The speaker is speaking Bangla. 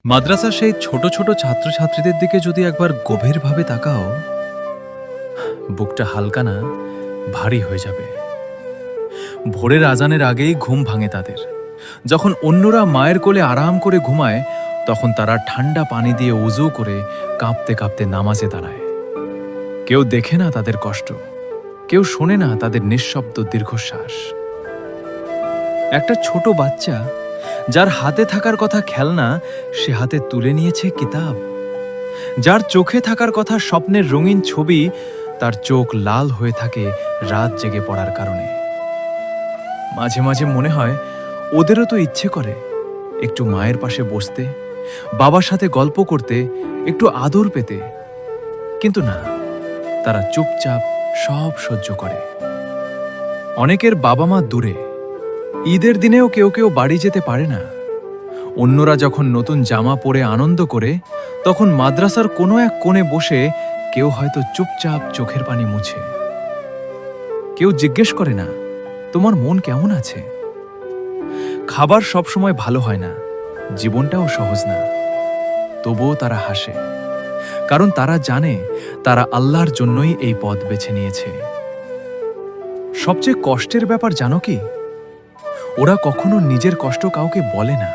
মাদ্রাসার সেই ছোট ছোট ছাত্রছাত্রীদের দিকে যদি একবার গভীরভাবে তাকাও, বুকটা হালকা না ভারী হয়ে যাবে। ভোরের আজানের আগেই ঘুম ভাঙে তাদের। যখন অন্যরা মায়ের কোলে আরাম করে ঘুমায়, তখন তারা ঠান্ডা পানি দিয়ে উজু করে কাঁপতে কাঁপতে নামাজে দাঁড়ায়। কেউ দেখে না তাদের কষ্ট, কেউ শোনে না তাদের নিঃশব্দ দীর্ঘশ্বাস। একটা ছোট বাচ্চা যার হাতে থাকার কথা খেলনা, সে হাতে তুলে নিয়েছে কিতাব। যার চোখে থাকার কথা স্বপ্নের রঙিন ছবি, তার চোখ লাল হয়ে থাকে রাত জেগে পড়ার কারণে। মাঝে মাঝে মনে হয় ওদেরও তো ইচ্ছে করে একটু মায়ের পাশে বসতে, বাবার সাথে গল্প করতে, একটু আদর পেতে। কিন্তু না, তারা চুপচাপ সব সহ্য করে। অনেকের বাবা মা দূরে, ঈদের দিনেও কেউ কেউ বাড়ি যেতে পারে না। অন্যরা যখন নতুন জামা পরে আনন্দ করে, তখন মাদ্রাসার কোনো এক কোণে বসে কেউ হয়তো চুপচাপ চোখের পানি মুছে। কেউ জিজ্ঞেস করে না, তোমার মন কেমন আছে? খাবার সবসময় ভালো হয় না, জীবনটাও সহজ না, তবুও তারা হাসে, কারণ তারা জানে তারা আল্লাহর জন্যই এই পথ বেছে নিয়েছে। সবচেয়ে কষ্টের ব্যাপার জানো কি? ওরা কখনো নিজের কষ্ট কাউকে বলে না।